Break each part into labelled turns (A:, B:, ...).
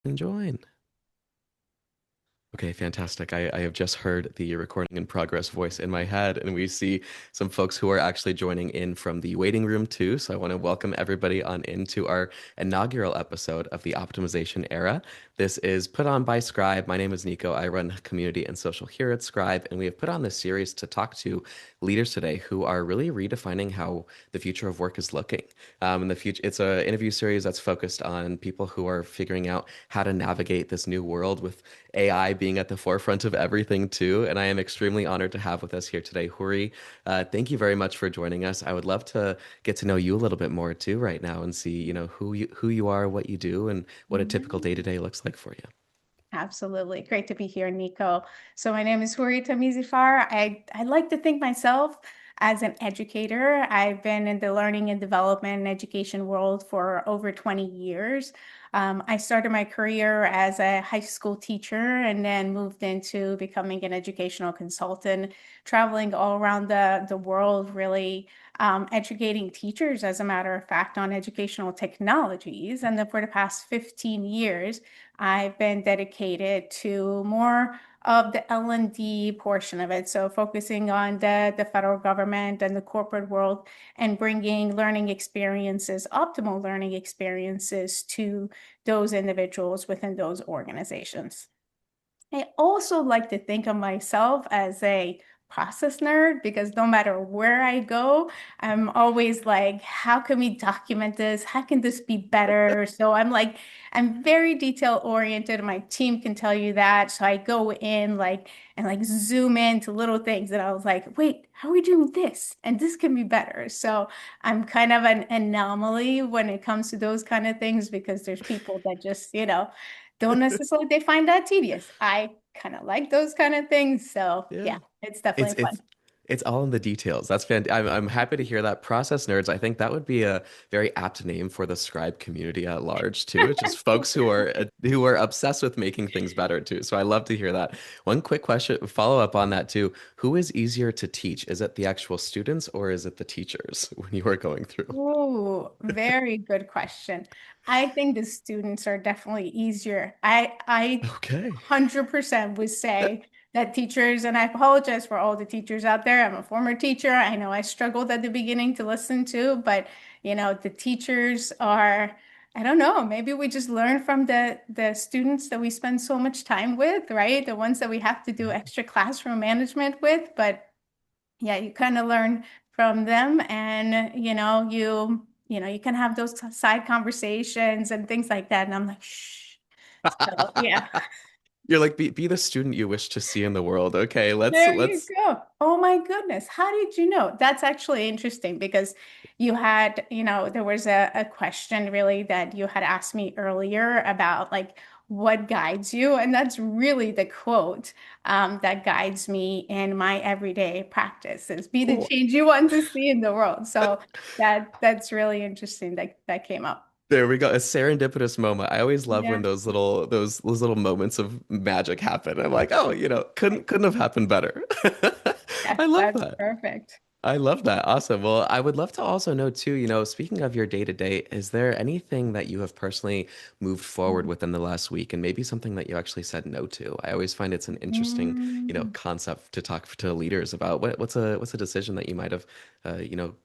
A: and join. Okay, fantastic. I have just heard the recording in progress voice in my head, and we see some folks who are actually joining in from the waiting room too. So I want to welcome everybody on into our inaugural episode of the Optimization Era. This is put on by Scribe. My name is Nico. I run community and social here at Scribe, and we have put on this series to talk to leaders today who are really redefining how the future of work is looking. In the future, it's an interview series that's focused on people who are figuring out how to navigate this new world with AI being at the forefront of everything too. And I am extremely honored to have with us here today, Houri. Thank you very much for joining us. I would love to get to know you a little bit more too right now and see, who you are, what you do, and what a typical
B: Mhm.
A: day-to-day looks like for you.
B: Absolutely. Great to be here, Nico. So my name is Houri Tamizifar. I like to think myself as an educator. I've been in the learning and development and education world for over 20 years. I started my career as a high school teacher and then moved into becoming an educational consultant, traveling all around the world, really educating teachers, as a matter of fact, on educational technologies. And then for the past 15 years, I've been dedicated to more of the L&D portion of it. So focusing on the federal government and the corporate world and bringing learning experiences, optimal learning experiences to those individuals within those organizations. I also like to think of myself as a process nerd because no matter where I go, I'm always like, how can we document this? How can this be better? So I'm very detail oriented. My team can tell you that. So I go in and like zoom into little things and I was like, wait, how are we doing this? And this can be better. So I'm kind of an anomaly when it comes to those kind of things because there's people that just, don't necessarily they find that tedious. I kind of like those kind of things. So
A: Yeah.
B: yeah, it's
A: It's
B: definitely
A: it's
B: fun.
A: it's all in the details. That's fantastic. I'm happy to hear that. Process nerds. I think that would be a very apt name for the Scribe community at large too. It's just folks who are obsessed with making things better too. So I love to hear that. One quick question, follow up on that too. Who is easier to teach? Is it the actual students or is it the teachers when you are going through?
B: Oh, very good question. I think the students are definitely easier. I
A: Okay.
B: 100% would say that teachers, and I apologize for all the teachers out there. I'm a former teacher. I know I struggled at the beginning to listen to, but the teachers are, I don't know, maybe we just learn from the students that we spend so much time with, right? The ones that we have to do extra classroom management with, but yeah, you kind of learn from them and you can have those side conversations and things like that. And I'm like, shh. So yeah,
A: You're like, be the student you wish to see in the world. Okay, let's
B: there you
A: let's
B: go. Oh my goodness. How did you know? That's actually interesting because there was a question really that you had asked me earlier about like what guides you. And that's really the quote that guides me in my everyday practice is be the
A: oh,
B: change you want to see in the world. So that's really interesting that came up.
A: there we go. A serendipitous moment. I always love when
B: Yeah.
A: those little moments of magic happen. I'm like, oh, couldn't have happened better.
B: Yes,
A: I love
B: that's
A: that.
B: perfect.
A: I love that. Awesome. Well, I would love to also know too, speaking of your day to day, is there anything that you have personally moved forward within the last week and maybe something that you actually said no to? I always find it's an interesting,
B: Mm.
A: concept to talk to leaders about. What's a decision that you might have,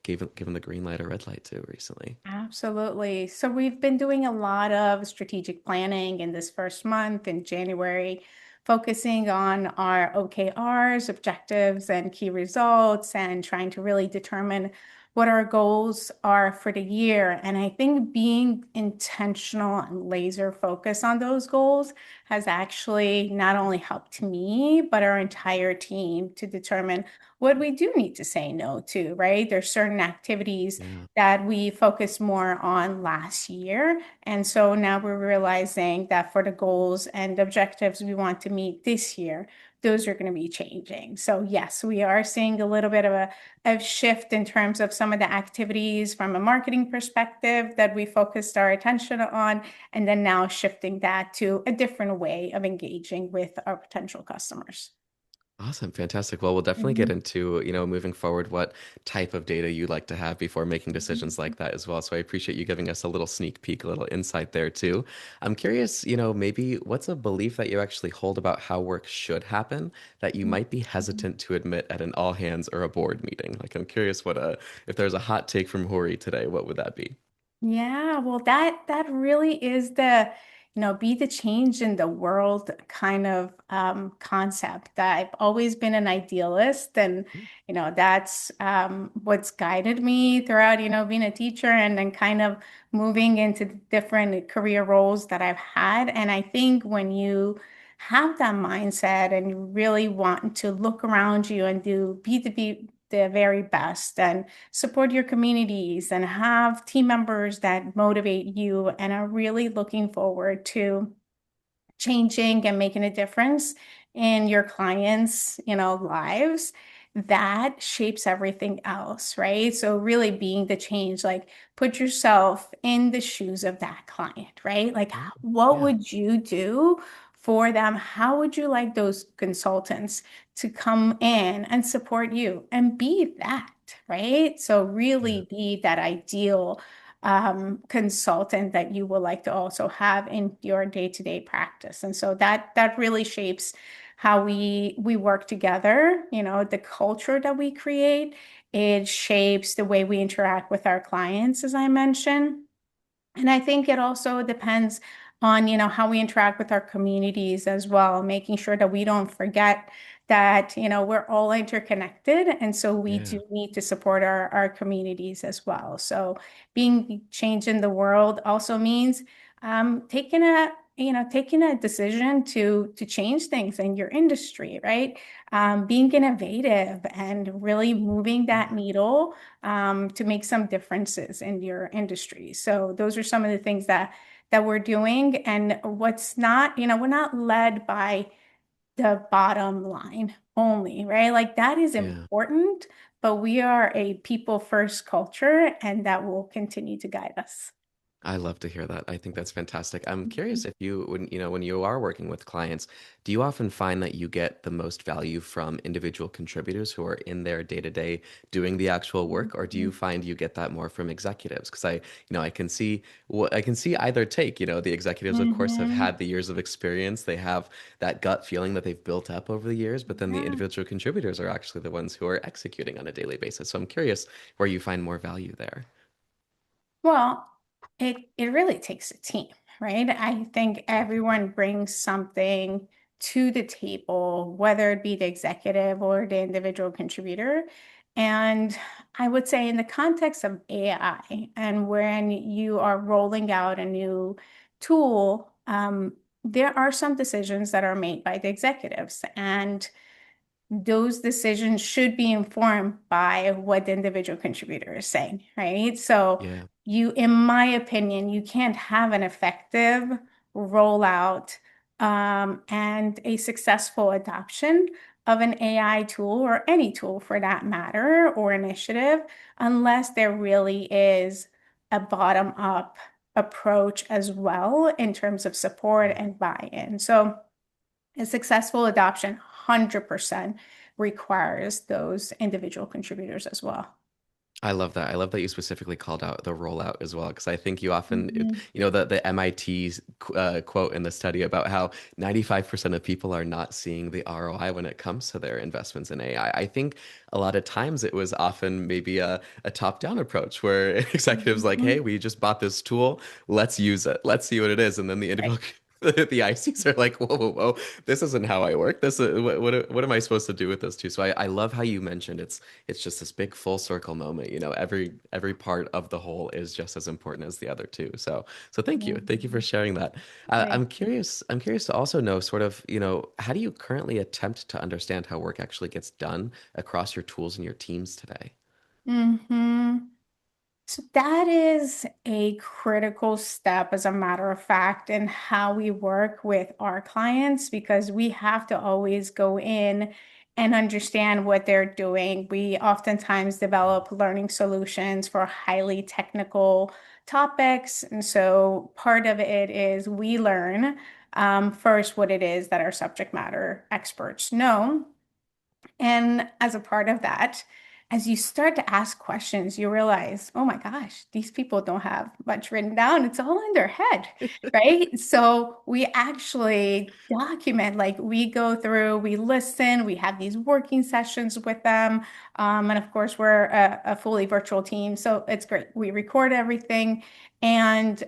A: given the green light or red light to recently?
B: Absolutely. So we've been doing a lot of strategic planning in this first month in January, focusing on our OKRs, objectives, and key results, and trying to really determine what our goals are for the year. And I think being intentional and laser focused on those goals has actually not only helped me, but our entire team to determine what we do need to say no to, right? There's certain activities
A: Yeah.
B: that we focused more on last year. And so now we're realizing that for the goals and objectives we want to meet this year, those are going to be changing. So yes, we are seeing a little bit of a shift in terms of some of the activities from a marketing perspective that we focused our attention on, and then now shifting that to a different way of engaging with our potential customers.
A: Awesome, fantastic. Well, we'll definitely get
B: Mhm.
A: into, moving forward, what type of data you like to have before making decisions like that as well. So I appreciate you giving us a little sneak peek, a little insight there too. I'm curious, maybe what's a belief that you actually hold about how work should happen that you might be
B: Mhm.
A: hesitant to admit at an all hands or a board meeting? Like, I'm curious if there's a hot take from Hori today, what would that be?
B: Yeah, well, that really is be the change in the world kind of concept. That I've always been an idealist, and that's what's guided me throughout, being a teacher and then kind of moving into the different career roles that I've had. And I think when you have that mindset and you really want to look around you and be the very best and support your communities and have team members that motivate you and are really looking forward to changing and making a difference in your clients, lives, that shapes everything else, right? So really being the change, like put yourself in the shoes of that client, right? Like
A: Oh,
B: what
A: yeah,
B: would you do for them? How would you like those consultants to come in and support you and be that, right? So
A: yeah,
B: really be that ideal consultant that you would like to also have in your day-to-day practice. And so that really shapes how we work together, the culture that we create. It shapes the way we interact with our clients, as I mentioned. And I think it also depends on, how we interact with our communities as well, making sure that we don't forget that, we're all interconnected. And so we
A: yeah.
B: do need to support our communities as well. So being change in the world also means taking a decision to change things in your industry, right? Being innovative and really moving that needle to make some differences in your industry. So those are some of the things that we're doing. And what's not, we're not led by the bottom line only, right? Like that is
A: Yeah.
B: important, but we are a people first culture, and that will continue to guide us.
A: I love to hear that. I think that's fantastic. I'm curious if when you are working with clients, do you often find that you get the most value from individual contributors who are in their day to day doing the actual work, or do you find you get that more from executives? Because I can see what I can see either take. The executives, of course, have
B: Mhm.
A: had the years of experience. They have that gut feeling that they've built up over the years, but then the
B: Yeah.
A: individual contributors are actually the ones who are executing on a daily basis. So I'm curious where you find more value there.
B: Well, it really takes a team, right? I think everyone brings something to the table, whether it be the executive or the individual contributor. And I would say in the context of AI and when you are rolling out a new tool, there are some decisions that are made by the executives. And those decisions should be informed by what the individual contributor is saying, right? So
A: Yeah.
B: in my opinion, you can't have an effective rollout and a successful adoption of an AI tool or any tool for that matter or initiative unless there really is a bottom-up approach as well in terms of support and buy-in. So a successful adoption 100% requires those individual contributors as well.
A: I love that. I love that you specifically called out the rollout as well, because I think you often,
B: Mhm.
A: the MIT quote in the study about how 95% of people are not seeing the ROI when it comes to their investments in AI. I think a lot of times it was often maybe a top-down approach where executives like, hey,
B: Mhm.
A: we just bought this tool, let's use it, let's see what it is, and then the
B: Right.
A: individual. The ICs are like, whoa, whoa, whoa, this isn't how I work. This is what am I supposed to do with this too? So I love how you mentioned it's just this big full circle moment. Every part of the whole is just as important as the other two. So thank you for
B: Mhm.
A: sharing that.
B: Right.
A: I'm curious to also know sort of how do you currently attempt to understand how work actually gets done across your tools and your teams today?
B: hmm So that is a critical step, as a matter of fact, in how we work with our clients because we have to always go in and understand what they're doing. We oftentimes develop learning solutions for highly technical topics. And so part of it is we learn first what it is that our subject matter experts know. And as a part of that, as you start to ask questions, you realize, oh my gosh, these people don't have much written down. It's all in their head, right? So we actually document, like we go through, we listen, we have these working sessions with them. And of course, we're a fully virtual team. So it's great. We record everything and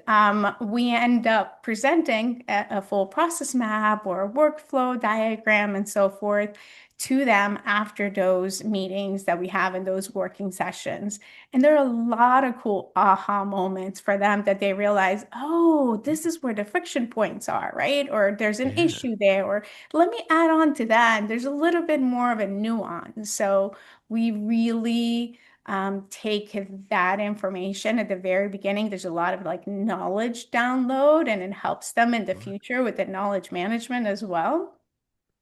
B: we end up presenting a full process map or a workflow diagram and so forth to them after those meetings that we have in those working sessions. And there are a lot of cool aha moments for them that they realize, oh, this is where the friction points are, right? Or there's an
A: Yeah.
B: issue there, or let me add on to that. And there's a little bit more of a nuance. So we really take that information at the very beginning. There's a lot of like knowledge download, and it helps them in the
A: Sure.
B: future with the knowledge management as well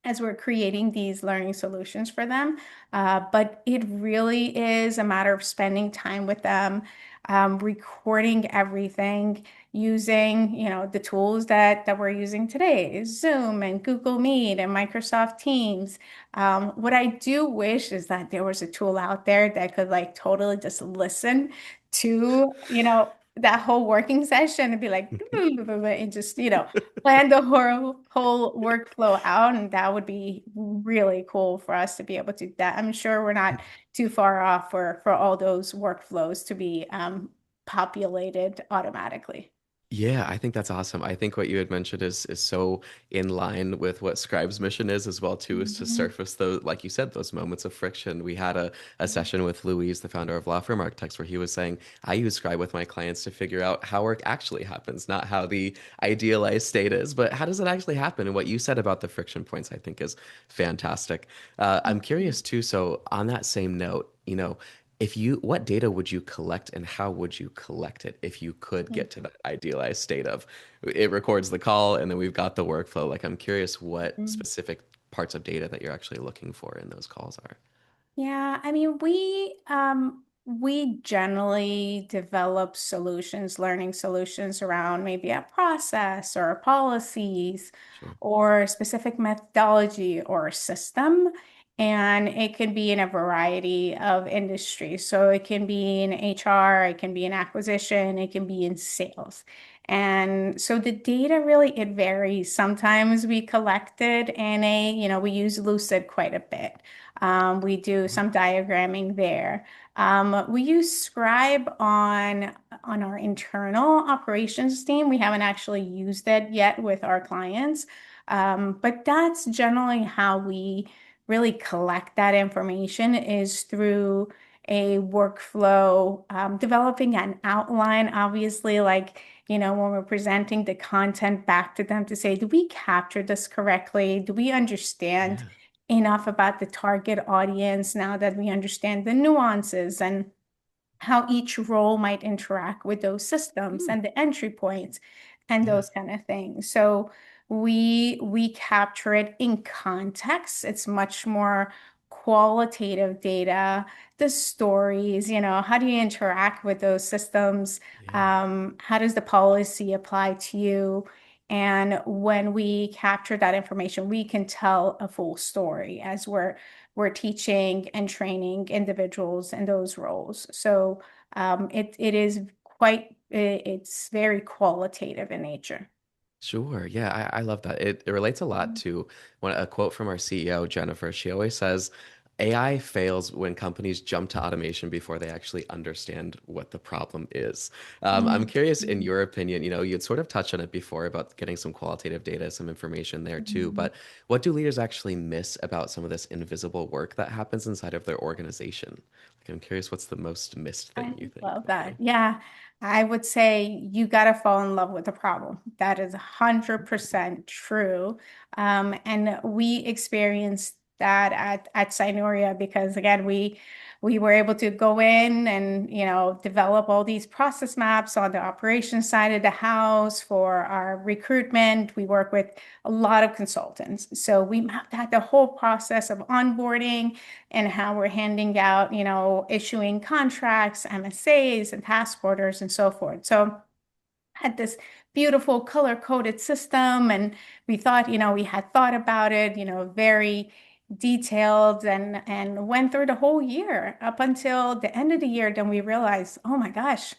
B: as we're creating these learning solutions for them. But it really is a matter of spending time with them, recording everything, using, the tools that we're using today, Zoom and Google Meet and Microsoft Teams. What I do wish is that there was a tool out there that could like totally just listen to, that whole working session and be like, and just, plan the whole workflow out, and that would be really cool for us to be able to do that. I'm sure we're not too far off for all those workflows to be populated automatically.
A: Yeah, I think that's awesome. I think what you had mentioned is so in line with what Scribe's mission is as well too, is to
B: Mhm.
A: surface those, like you said, those moments of friction. We had a session with Louise, the founder of Law Firm Architects, where he was saying, I use Scribe with my clients to figure out how work actually happens, not how the idealized state is, but how does it actually happen? And what you said about the friction points, I think is fantastic. I'm curious too, so on that same note, if you, what data would you collect and how would you collect it if you could get to that idealized state of it records the call and then we've got the workflow? Like, I'm curious what
B: Mhm.
A: specific parts of data that you're actually looking for in those calls are.
B: Yeah, I mean, we generally develop solutions, learning solutions around maybe a process or policies
A: Sure.
B: or specific methodology or a system. And it can be in a variety of industries. So it can be in HR, it can be in acquisition, it can be in sales. And so the data really, it varies. Sometimes we collect it in we use Lucid quite a bit. We do
A: Sure.
B: some diagramming there. We use Scribe on our internal operations team. We haven't actually used it yet with our clients, but that's generally how we really collect that information is through a workflow, developing an outline, obviously, like, when we're presenting the content back to them to say, do we capture this correctly? Do we understand
A: Yeah.
B: enough about the target audience now that we understand the nuances and how each role might interact with those systems
A: Hmm.
B: and the entry points and
A: Yeah.
B: those kind of things. So we capture it in context. It's much more qualitative data, the stories, how do you interact with those systems?
A: Yeah.
B: How does the policy apply to you? And when we capture that information, we can tell a full story as we're teaching and training individuals in those roles. So it is it's very qualitative in nature.
A: Sure. Yeah, I love that. It relates a lot to a quote from our CEO, Jennifer. She always says, AI fails when companies jump to automation before they actually understand what the problem is. I'm curious, in
B: Mhm.
A: your opinion, you'd sort of touched on it before about getting some qualitative data, some information there too,
B: Mhm.
A: but what do leaders actually miss about some of this invisible work that happens inside of their organization? Like, I'm curious, what's the most missed
B: I
A: thing you think,
B: love that.
A: maybe?
B: Yeah, I would say you got to fall in love with the problem. That is 100% true. And we experienced that at Cynuria because again, we were able to go in and develop all these process maps on the operations side of the house for our recruitment. We work with a lot of consultants. So we mapped out the whole process of onboarding and how we're handing out, issuing contracts, MSAs, and task orders, and so forth. So had this beautiful color coded system, and we thought, we had thought about it, very detailed and went through the whole year up until the end of the year. Then we realized, oh my gosh,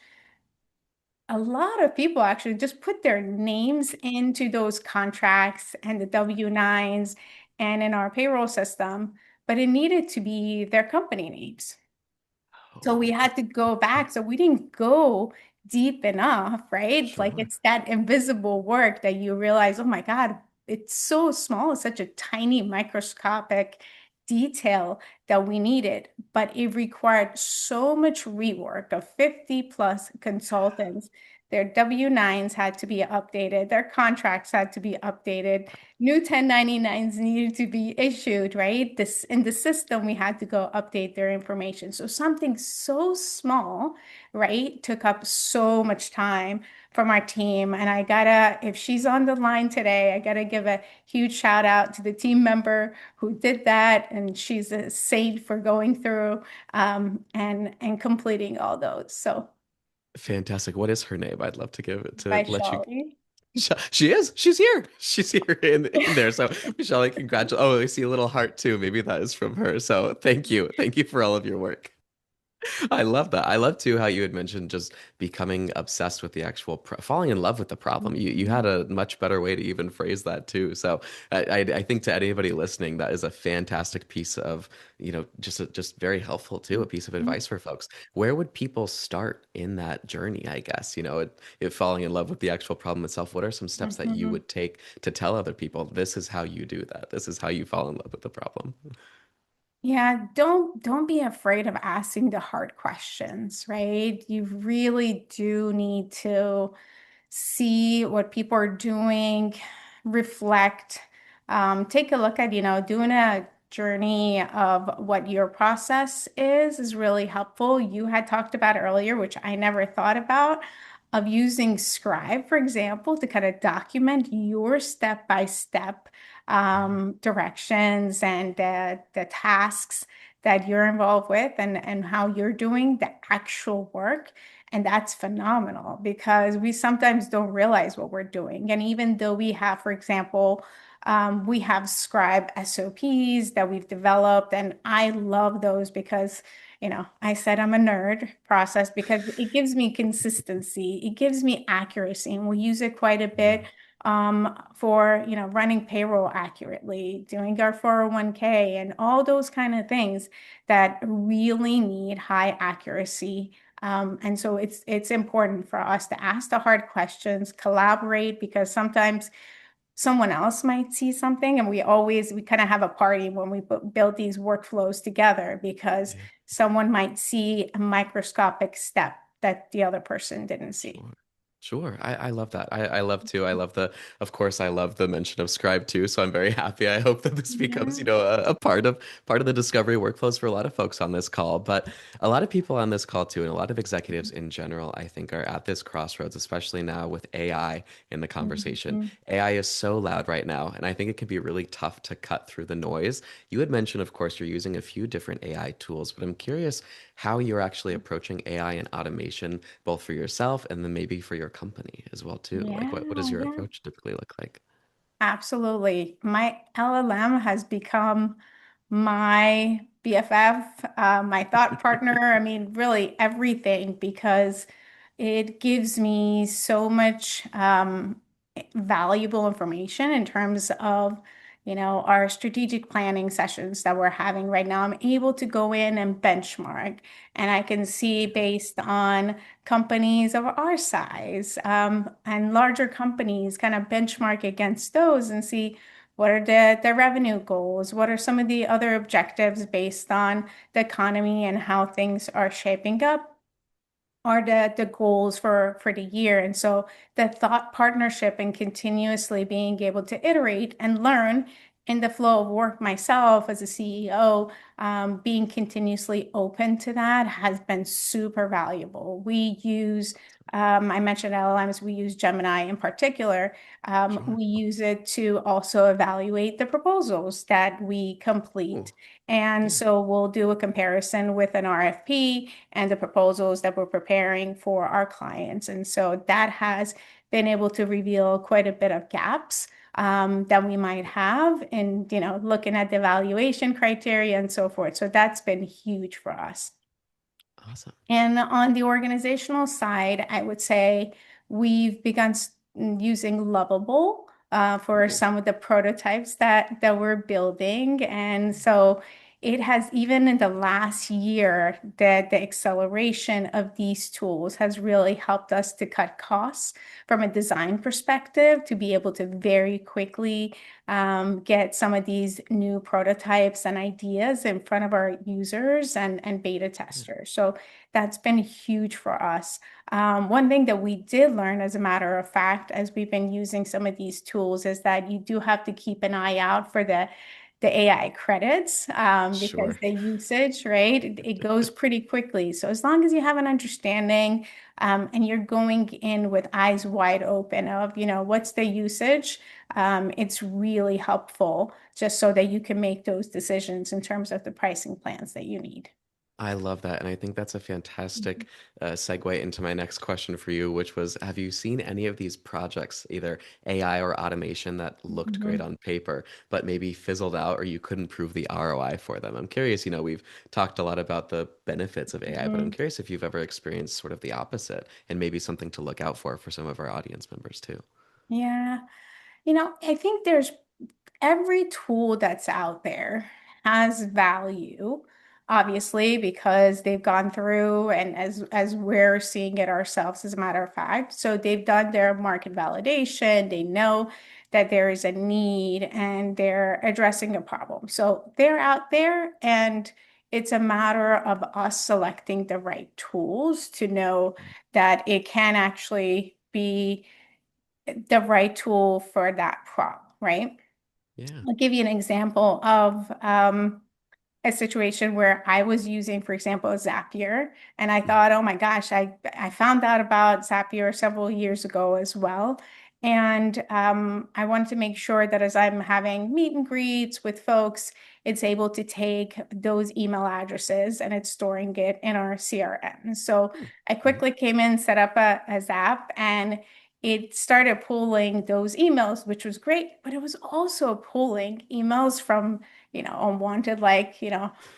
B: a lot of people actually just put their names into those contracts and the W-9s and in our payroll system, but it needed to be their company names. So we
A: Oh,
B: had to go back. So we didn't go deep enough, right? Like
A: sure.
B: it's that invisible work that you realize, oh my God, it's so small, it's such a tiny microscopic detail that we needed, but it required so much rework of 50 plus consultants. Their W-9s had to be updated, their contracts had to be updated, new 1099s needed to be issued, right? This in the system, we had to go update their information. So something so small, right, took up so much time from our team. And I gotta, if she's on the line today, I gotta give a huge shout out to the team member who did that. And she's a saint for going through and completing all those. So
A: Fantastic. What is her name? I'd love to give it to
B: by
A: let you.
B: Shawley.
A: She is. She's here. She's here in there. So, Michelle, congratulations. Oh, I see a little heart too. Maybe that is from her. So, thank you. Thank you for all of your work. I love that. I love too how you had mentioned just becoming obsessed with the actual falling in love with the problem. You had a much better way to even phrase that too. So I think to anybody listening, that is a fantastic piece of, just very helpful too, a piece of advice for folks. Where would people start in that journey, I guess? It falling in love with the actual problem itself. What are some steps that you
B: Mhm.
A: would take to tell other people this is how you do that? This is how you fall in love with the problem.
B: Yeah, don't be afraid of asking the hard questions, right? You really do need to see what people are doing, reflect, take a look at, doing a journey of what your process is really helpful. You had talked about earlier, which I never thought about, of using Scribe, for example, to kind of document your step-by-step directions and the tasks that you're involved with and how you're doing the actual work. And that's phenomenal because we sometimes don't realize what we're doing. And even though we have, for example, we have Scribe SOPs that we've developed, and I love those because, I said I'm a nerd process because it gives me consistency, it gives me accuracy, and we use it quite a bit for, running payroll accurately, doing our 401k, and all those kind of things that really need high accuracy. And so it's important for us to ask the hard questions, collaborate, because sometimes someone else might see something, and we kind of have a party when we build these workflows together because
A: Yeah.
B: someone might see a microscopic step that the other person didn't see.
A: Sure. Sure. I love that. I love too. Of course, I love the mention of Scribe too. So I'm very happy. I hope that this becomes,
B: Yeah.
A: a part of the discovery workflows for a lot of folks on this call. But a lot of people on this call too, and a lot of executives in general, I think are at this crossroads, especially now with AI in the conversation.
B: Mhm.
A: AI is so loud right now, and I think it can be really tough to cut through the noise. You had mentioned, of course, you're using a few different AI tools, but I'm curious how you're actually approaching AI and automation, both for yourself and then maybe for your company as well too. Like
B: Yeah,
A: what does your
B: yeah.
A: approach typically look like?
B: Absolutely. My LLM has become my BFF, my thought partner. I mean, really everything because it gives me so much valuable information in terms of, our strategic planning sessions that we're having right now. I'm able to go in and benchmark, and I can see based on companies of our size and larger companies kind of benchmark against those and see what are the revenue goals, what are some of the other objectives based on the economy and how things are shaping up are the goals for the year. And so the thought partnership and continuously being able to iterate and learn in the flow of work myself as a CEO, being continuously open to that has been super valuable. We use, I mentioned LLMs, we use Gemini in particular.
A: Sure.
B: We use it to also evaluate the proposals that we
A: Oh,
B: complete. And
A: yeah.
B: so we'll do a comparison with an RFP and the proposals that we're preparing for our clients. And so that has been able to reveal quite a bit of gaps that we might have, and looking at the evaluation criteria and so forth. So that's been huge for us.
A: Awesome.
B: And on the organizational side, I would say we've begun using Lovable for
A: Cool.
B: some of the prototypes that we're building. And so it has, even in the last year, that the acceleration of these tools has really helped us to cut costs from a design perspective, to be able to very quickly get some of these new prototypes and ideas in front of our users and beta
A: Yeah,
B: testers. So that's been huge for us. One thing that we did learn, as a matter of fact, as we've been using some of these tools, is that you do have to keep an eye out for the AI credits, because
A: sure.
B: the usage, right, it goes pretty quickly. So as long as you have an understanding, and you're going in with eyes wide open of, what's the usage, it's really helpful, just so that you can make those decisions in terms of the pricing plans that you need.
A: I love that. And I think that's a fantastic segue into my next question for you, which was, have you seen any of these projects, either AI or automation, that looked great
B: Mhm.
A: on paper, but maybe fizzled out or you couldn't prove the ROI for them? I'm curious, we've talked a lot about the benefits of AI, but I'm
B: Mhm.
A: curious if you've ever experienced sort of the opposite and maybe something to look out for some of our audience members too.
B: Yeah. I think there's every tool that's out there has value, obviously, because they've gone through, and as we're seeing it ourselves, as a matter of fact. So they've done their market validation, they know that there is a need, and they're addressing a problem. So they're out there, and it's a matter of us selecting the right tools to know that it can actually be the right tool for that problem, right?
A: Yeah.
B: I'll give you an example of a situation where I was using, for example, Zapier, and I
A: Mhm.
B: thought, oh my gosh, I found out about Zapier several years ago as well. And I wanted to make sure that as I'm having meet and greets with folks, it's able to take those email addresses and it's storing it in our CRM. So
A: Hmm.
B: I
A: Mhm.
B: quickly came in, set up a Zap, and it started pulling those emails, which was great, but it was also pulling emails from, unwanted, like,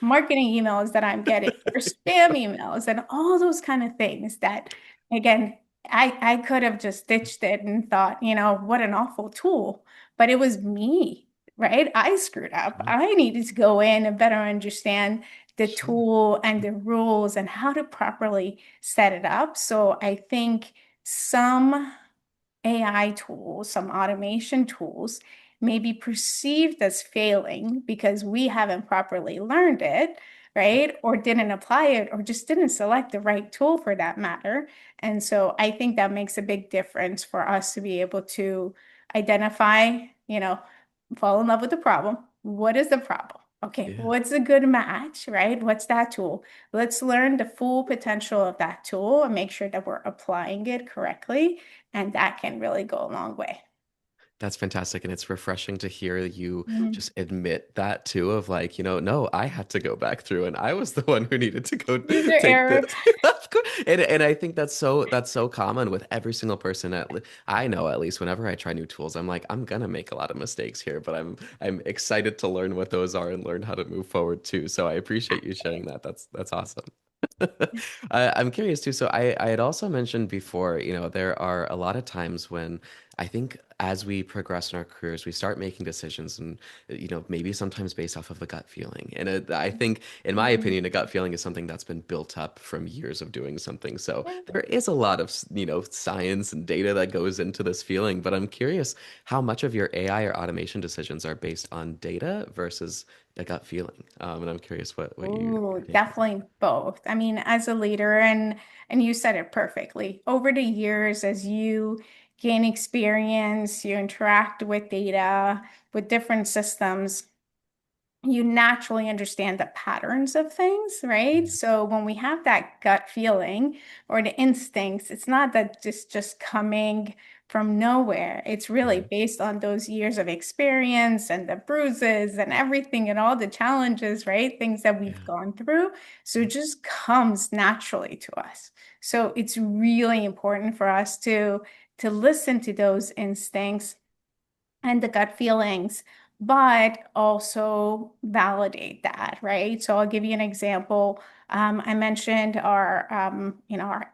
B: marketing emails that I'm getting, or spam emails, and all those kind of things that, again, I could have just ditched it and thought, what an awful tool. But it was me, right? I screwed up.
A: Sure.
B: I needed to go in and better understand the
A: Sure.
B: tool and the rules and how to properly set it up. So I think some AI tools, some automation tools may be perceived as failing because we haven't properly learned it, right? Or didn't apply it, or just didn't select the right tool for that matter. And so I think that makes a big difference for us to be able to identify, fall in love with the problem. What is the problem? Okay,
A: Yeah.
B: what's a good match, right? What's that tool? Let's learn the full potential of that tool and make sure that we're applying it correctly, and that can really go a long way.
A: That's fantastic. And it's refreshing to hear you
B: Mhm.
A: just admit that too, of like, no, I had to go back through and I was the one who needed to go
B: User
A: take
B: error.
A: this. Of course. And I think that's so common with every single person I know, at least whenever I try new tools, I'm like, I'm gonna make a lot of mistakes here, but I'm excited to learn what those are and learn how to move forward too. So I appreciate you sharing that. That's awesome. I'm curious too. So I had also mentioned before, there are a lot of times when I think as we progress in our careers, we start making decisions and, maybe sometimes based off of a gut feeling. And I think, in my
B: Mhm.
A: opinion, a gut feeling is something that's been built up from years of doing something. So
B: Yeah.
A: there is a lot of, science and data that goes into this feeling. But I'm curious how much of your AI or automation decisions are based on data versus a gut feeling. And I'm curious what your
B: Ooh,
A: take is.
B: definitely both. I mean, as a leader, and you said it perfectly. Over the years, as you gain experience, you interact with data, with different systems, you naturally understand the patterns of things, right?
A: Mhm.
B: So when we have that gut feeling or the instincts, it's not that just coming from nowhere. It's really
A: Mhm.
B: based on those years of experience and the bruises and everything and all the challenges, right? Things that we've
A: Yeah.
B: gone through. So it just comes naturally to us. So it's really important for us to listen to those instincts and the gut feelings, but also validate that, right? So I'll give you an example. I mentioned our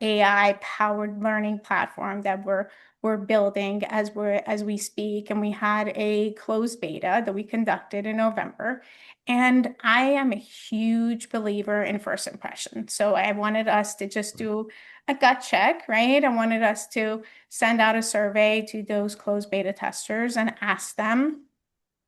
B: AI powered learning platform that we're building as we speak, and we had a closed beta that we conducted in November. And I am a huge believer in first impression. So I wanted us to just do a gut check, right? I wanted us to send out a survey to those closed beta testers and ask them,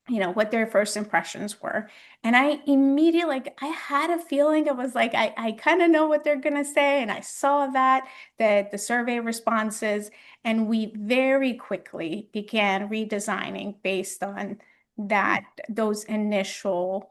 B: what their first impressions were. And I immediately, like, I had a feeling. I was like, I kind of know what they're going to say. And I saw that the survey responses, and we very quickly began redesigning based on those initial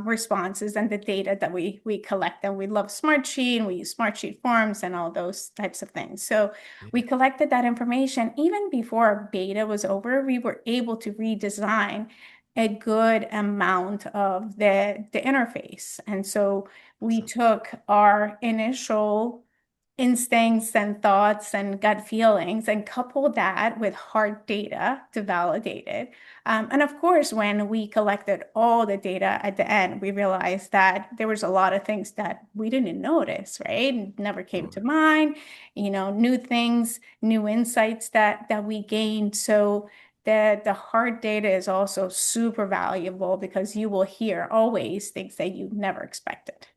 B: responses and the data that we collect. And we love Smartsheet, and we use Smartsheet forms and all those types of things. So we
A: Yeah.
B: collected that information. Even before beta was over, we were able to redesign a good amount of the interface. And so we
A: Awesome.
B: took our initial instincts and thoughts and gut feelings and couple that with hard data to validate it. And of course, when we collected all the data at the end, we realized that there was a lot of things that we didn't notice, right? Never came to
A: Sure.
B: mind, new things, new insights that we gained. So the hard data is also super valuable because you will hear always things that you never expected.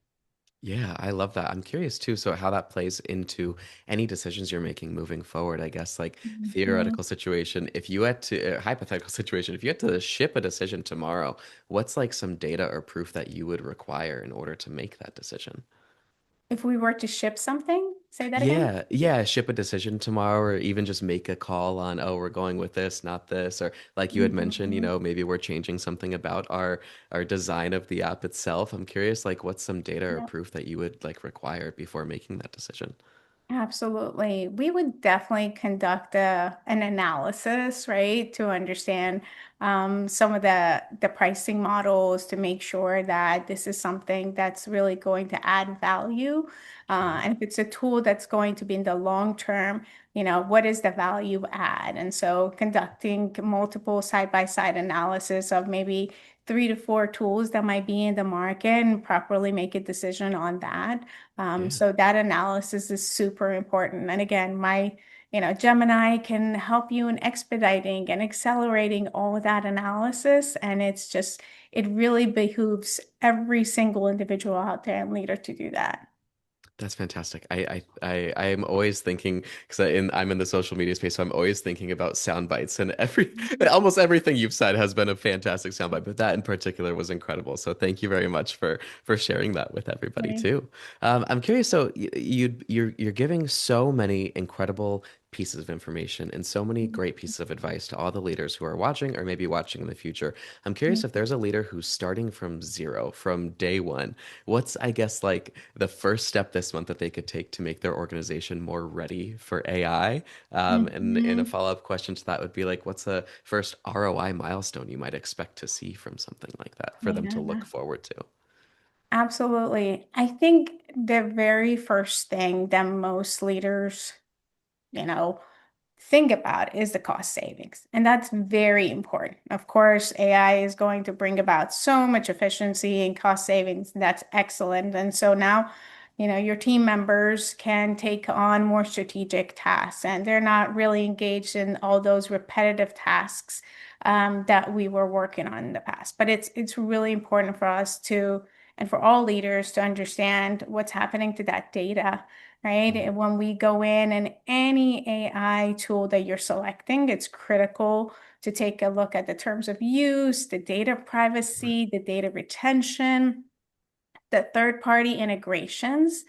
A: Yeah, I love that. I'm curious too, so how that plays into any decisions you're making moving forward. I guess like
B: Mhm.
A: theoretical situation, if you had to, hypothetical situation, if you had to ship a decision tomorrow, what's like some data or proof that you would require in order to make that decision?
B: If we were to ship something, say that again?
A: Yeah, yeah, ship a decision tomorrow, or even just make a call on, oh, we're going with this, not this, or like you had mentioned,
B: Mhm.
A: maybe we're changing something about our design of the app itself. I'm curious, like, what's some data or
B: Yeah.
A: proof that you would like require before making that decision?
B: Absolutely. We would definitely conduct an analysis, right, to understand some of the pricing models to make sure that this is something that's really going to add value.
A: Sure.
B: And if it's a tool that's going to be in the long term, what is the value add? And so conducting multiple side-by-side analysis of maybe 3 to 4 tools that might be in the market and properly make a decision on that.
A: Yeah.
B: So that analysis is super important. And again, Gemini can help you in expediting and accelerating all of that analysis. And it really behooves every single individual out there and leader to do that.
A: That's fantastic. I am always thinking because I'm in the social media space, so I'm always thinking about sound bites, and almost everything you've said has been a fantastic soundbite, but that in particular was incredible. So thank you very much for sharing that with everybody
B: Right.
A: too. I'm curious. So you're giving so many incredible pieces of information and so many great pieces of advice to all the leaders who are watching or maybe watching in the future. I'm curious if there's a leader who's starting from zero, from day one. What's, I guess, like the first step this month that they could take to make their organization more ready for AI? And a
B: Mhm.
A: follow-up question to that would be like, what's the first ROI milestone you might expect to see from something like that for them to look
B: Yeah,
A: forward to?
B: absolutely. I think the very first thing that most leaders, you know, think about is the cost savings. And that's very important. Of course, AI is going to bring about so much efficiency and cost savings. That's excellent. And so now, your team members can take on more strategic tasks and they're not really engaged in all those repetitive tasks that we were working on in the past. But it's really important for us to, and for all leaders to understand what's happening to that data, right?
A: Mhm.
B: And when we go in and any AI tool that you're selecting, it's critical to take a look at the terms of use, the data
A: Sure.
B: privacy, the data retention, the third-party integrations.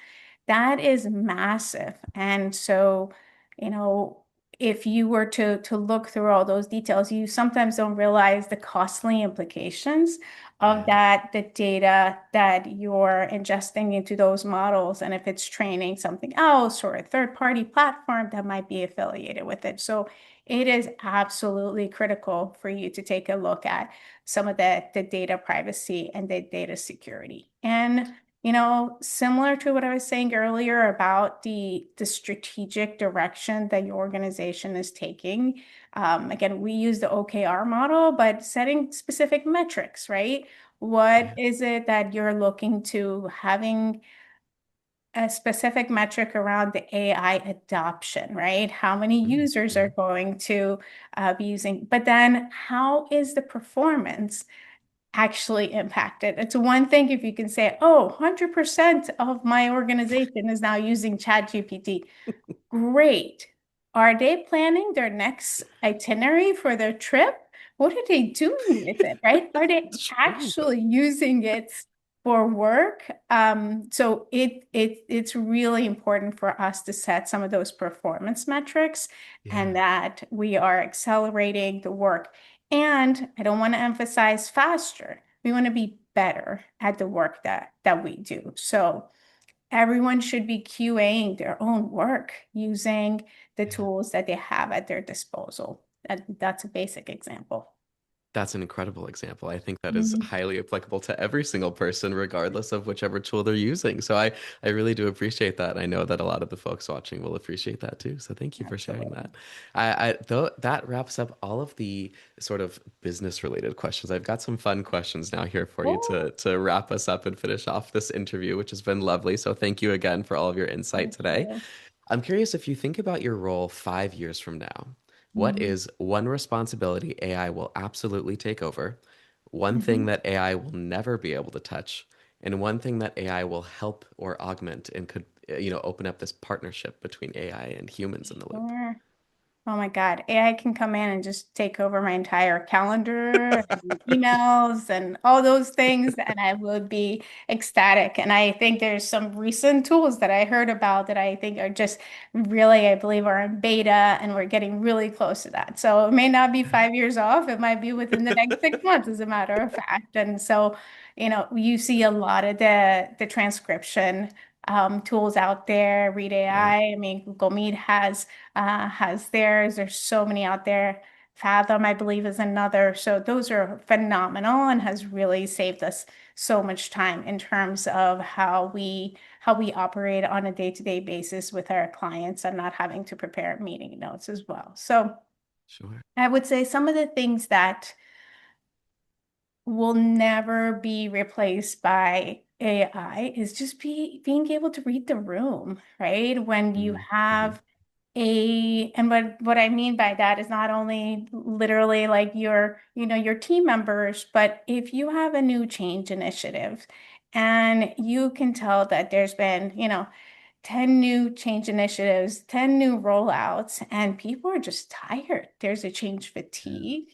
B: That is massive. And so, you know, if you were to look through all those details, you sometimes don't realize the costly implications of
A: Yeah.
B: the data that you're ingesting into those models, and if it's training something else or a third-party platform that might be affiliated with it. So it is absolutely critical for you to take a look at some of the data privacy and the data security. And Similar to what I was saying earlier about the strategic direction that your organization is taking. Again, we use the OKR model, but setting specific metrics, right? What
A: Yeah.
B: is it that you're looking to having a specific metric around the AI adoption, right? How many
A: Mm,
B: users are
A: mhm.
B: going to be using, but then how is the performance actually impacted? It's one thing if you can say, oh, 100% of my organization is now using ChatGPT. Great. Are they planning their next itinerary for their trip? What are they doing with it, right? Are they
A: True.
B: actually using it for work? So it's really important for us to set some of those performance metrics and
A: Yeah.
B: that we are accelerating the work. And I don't want to emphasize faster. We want to be better at the work that we do. So everyone should be QAing their own work using the
A: Yeah.
B: tools that they have at their disposal. That's a basic example.
A: That's an incredible example. I think that is
B: Mhm.
A: highly applicable to every single person, regardless of whichever tool they're using. So I really do appreciate that. I know that a lot of the folks watching will appreciate that too. So thank you for sharing
B: Absolutely.
A: that. Though that wraps up all of the sort of business related questions. I've got some fun questions now here for you
B: Oh,
A: to wrap us up and finish off this interview, which has been lovely. So thank you again for all of your insight
B: thank
A: today.
B: you.
A: I'm curious if you think about your role 5 years from now, what
B: Mhm.
A: is one responsibility AI will absolutely take over, one thing
B: Mhm.
A: that AI will never be able to touch, and one thing that AI will help or augment and could, open up this partnership between AI and humans in the loop?
B: Sure. Oh my God, AI can come in and just take over my entire calendar and emails and all those things, and I would be ecstatic. And I think there's some recent tools that I heard about that I think are just really, I believe, are in beta, and we're getting really close to that. So it may not be 5 years off, it might be within the next 6 months, as a matter of fact. And so, you see a lot of the transcription tools out there, Read
A: Right.
B: AI. I mean, Google Meet has theirs. There's so many out there. Fathom, I believe, is another. So those are phenomenal and has really saved us so much time in terms of how we operate on a day-to-day basis with our clients and not having to prepare meeting notes as well. So
A: Sure.
B: I would say some of the things that will never be replaced by AI is just being able to read the room, right? When you
A: Mm-hmm.
B: have and what I mean by that is not only literally like your team members, but if you have a new change initiative and you can tell that there's been, 10 new change initiatives, 10 new rollouts, and people are just tired. There's a change
A: Yeah.
B: fatigue.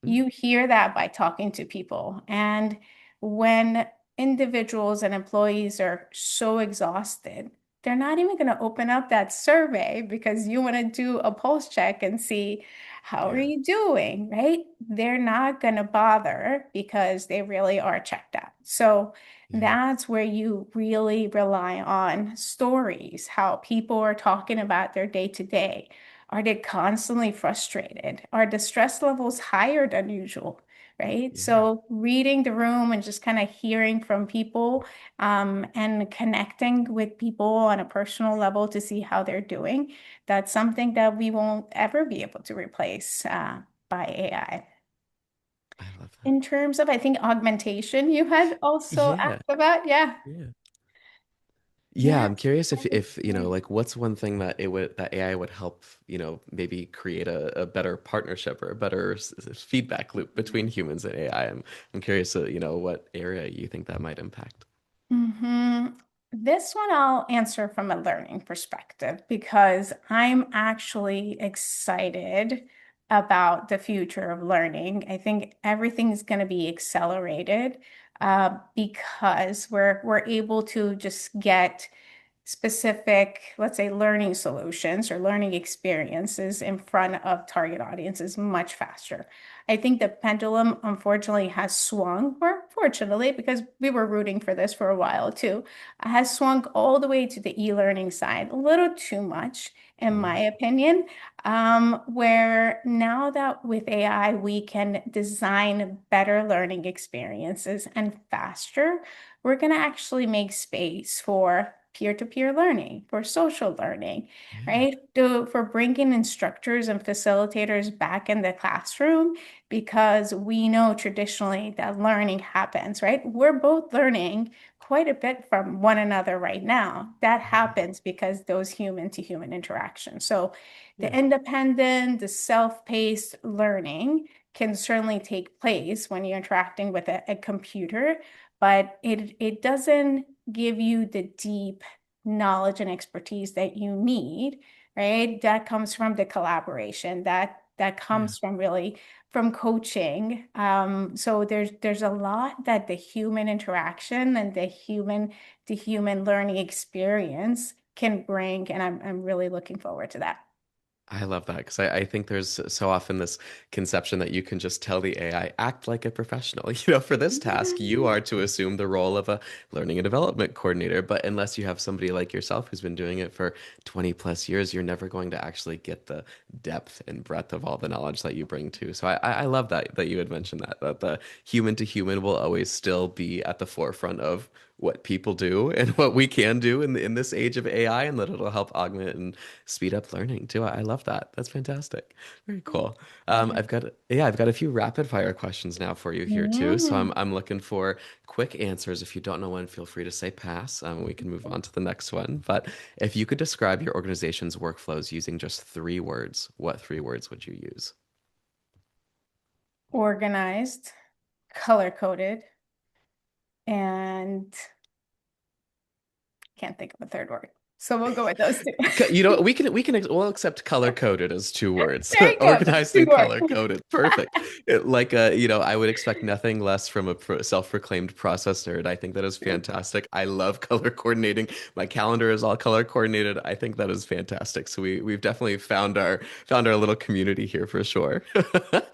A: Mm,
B: You hear that by talking to people. And when individuals and employees are so exhausted, they're not even going to open up that survey because you want to do a pulse check and see how are
A: yeah.
B: you doing, right? They're not going to bother because they really are checked out. So
A: Yeah.
B: that's where you really rely on stories, how people are talking about their day to day. Are they constantly frustrated? Are the stress levels higher than usual? Right.
A: Yeah.
B: So reading the room and just kind of hearing from people and connecting with people on a personal level to see how they're doing, that's something that we won't ever be able to replace by AI.
A: I love that.
B: In terms of, I think, augmentation, you had also
A: Yeah.
B: asked about. Yeah.
A: Yeah. Yeah,
B: Yeah.
A: I'm curious
B: I would
A: if
B: say.
A: like what's one thing that it would that AI would help, maybe create a better partnership or a better feedback loop between humans and AI. I'm curious, what area you think that might impact.
B: hmm This one I'll answer from a learning perspective because I'm actually excited about the future of learning. I think everything's going to be accelerated because we're able to just get specific, let's say, learning solutions or learning experiences in front of target audiences much faster. I think the pendulum, unfortunately, has swung, or fortunately, because we were rooting for this for a while too, has swung all the way to the e-learning side, a little too much, in my
A: Mm,
B: opinion, where now that with AI, we can design better learning experiences and faster, we're going to actually make space for peer-to-peer learning, for social learning,
A: yeah,
B: right? For bringing instructors and facilitators back in the classroom because we know traditionally that learning happens, right? We're both learning quite a bit from one another right now. That happens because those human to human interactions. So the
A: yeah.
B: independent, the self-paced learning can certainly take place when you're interacting with a computer, but it doesn't give you the deep knowledge and expertise that you need, right? That comes from the collaboration, that
A: Yeah.
B: comes from really from coaching. So there's a lot that the human interaction and the human learning experience can bring, and I'm really looking forward to that.
A: I love that because I think there's so often this conception that you can just tell the AI, act like a professional. You know, for this task, you are to assume the role of a learning and development coordinator. But unless you have somebody like yourself who's been doing it for 20 plus years, you're never going to actually get the depth and breadth of all the knowledge that you bring to. So I love that you had mentioned that the human to human will always still be at the forefront of what people do and what we can do in this age of AI, and that it'll help augment and speed up learning too. I love that. That's fantastic. Very cool.
B: Pleasure.
A: I've got a few rapid fire questions now for you here too. So I'm
B: Mm.
A: I'm looking for quick answers. If you don't know one, feel free to say pass. We can move on to the next one. But if you could describe your organization's workflows using just 3 words, what 3 words would you use?
B: Organized, color coded, and can't think of a third word. So we'll go with those two.
A: You know, we'll accept color coded as 2 words.
B: There you go. That's
A: Organized
B: two
A: and
B: words.
A: color coded. Perfect. I would expect nothing less from a self-proclaimed process nerd. I think that is fantastic. I love color coordinating. My calendar is all color coordinated. I think that is fantastic. So we've definitely found our little community here for sure.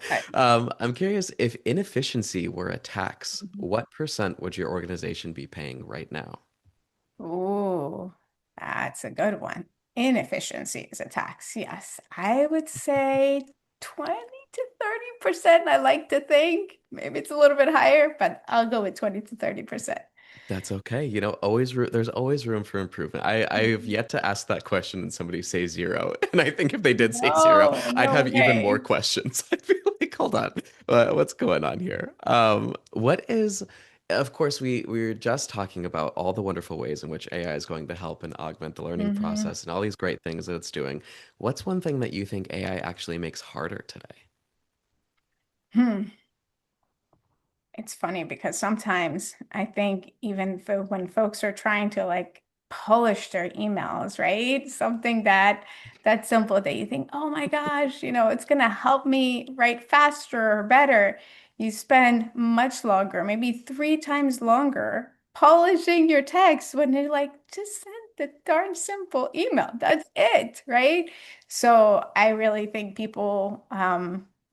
B: Right.
A: I'm curious if inefficiency were a tax, what percent would your organization be paying right now?
B: Ooh, that's a good one. Inefficiency is a tax. Yes, I would say 20 to 30%. I like to think maybe it's a little bit higher, but I'll go with 20 to 30%.
A: That's okay. You know, there's always room for improvement. I have yet to ask that question and somebody say zero. And I think if they did say zero,
B: No,
A: I'd
B: no
A: have even more
B: way.
A: questions. I'd be like, hold on, what's going on here? Of course, we were just talking about all the wonderful ways in which AI is going to help and augment the learning
B: Hmm.
A: process and all these great things that it's doing. What's one thing that you think AI actually makes harder today?
B: Hmm. It's funny because sometimes I think even for when folks are trying to like polish their emails, right? Something that simple that you think, oh my gosh, it's gonna help me write faster or better. You spend much longer, maybe 3 times longer, polishing your text when you're like, just send the darn simple email. That's it, right? So I really think people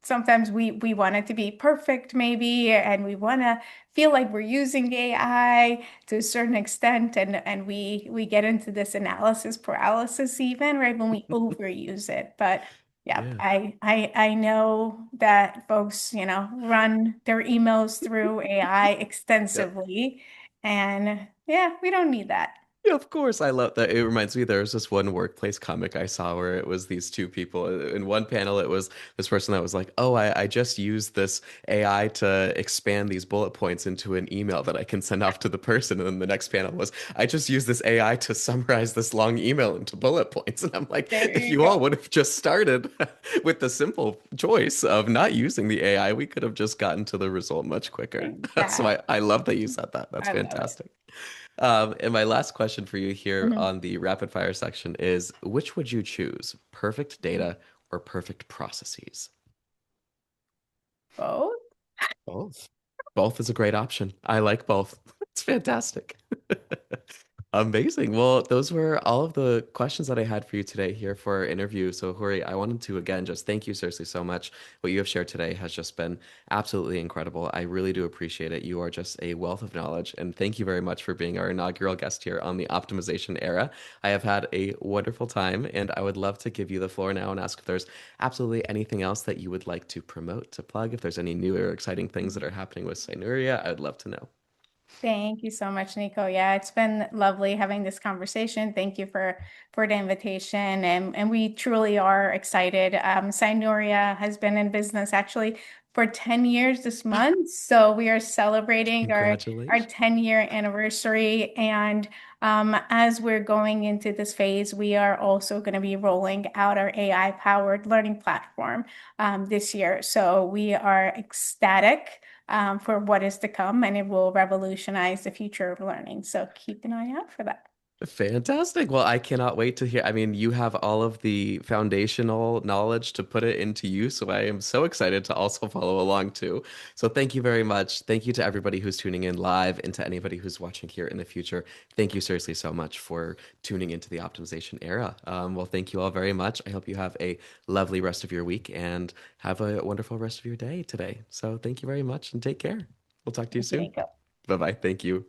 B: sometimes we want it to be perfect maybe, and we want to feel like we're using AI to a certain extent, and we get into this analysis paralysis even, right, when we overuse it. But yeah,
A: Yeah.
B: I know that folks, run their emails through AI
A: Yep.
B: extensively, and yeah, we don't need that.
A: Yeah, of course. I love that. It reminds me, there was this one workplace comic I saw where it was these two people. In one panel, it was this person that was like, oh, I just used this AI to expand these bullet points into an email that I can send off to the person. And then the next panel was, I just used this AI to summarize this long email into bullet points. And I'm like,
B: There
A: if
B: you
A: you all
B: go.
A: would have just started with the simple choice of not using the AI, we could have just gotten to the result much quicker. So
B: Exactly.
A: I love that you said that. That's
B: I love it.
A: fantastic. And my last question for you here
B: Mhm.
A: on the rapid fire section is, which would you choose? Perfect data or perfect processes?
B: Both.
A: Both. Both is a great option. I like both. It's fantastic. Amazing. Well, those were all of the questions that I had for you today here for our interview. So, Hori, I wanted to again just thank you seriously so much. What you have shared today has just been absolutely incredible. I really do appreciate it. You are just a wealth of knowledge. And thank you very much for being our inaugural guest here on the optimization era. I have had a wonderful time, and I would love to give you the floor now and ask if there's absolutely anything else that you would like to promote, to plug, if there's any new or exciting things that are happening with Cynuria. I'd love to know.
B: Thank you so much, Nico. Yeah, it's been lovely having this conversation. Thank you for the invitation, and we truly are excited. Cynuria has been in business actually for 10 years this month, so we are celebrating our
A: Congratulations.
B: 10-year anniversary. And as we're going into this phase, we are also going to be rolling out our AI-powered learning platform this year. So we are ecstatic for what is to come, and it will revolutionize the future of learning. So keep an eye out for that.
A: Fantastic. Well, I cannot wait to hear. I mean, you have all of the foundational knowledge to put it into use, so I am so excited to also follow along too. So thank you very much. Thank you to everybody who's tuning in live and to anybody who's watching here in the future. Thank you seriously so much for tuning into the optimization era. Well, thank you all very much. I hope you have a lovely rest of your week and have a wonderful rest of your day today. So thank you very much and take care. We'll talk to you
B: Thank you,
A: soon.
B: Nico.
A: Bye bye. Thank you.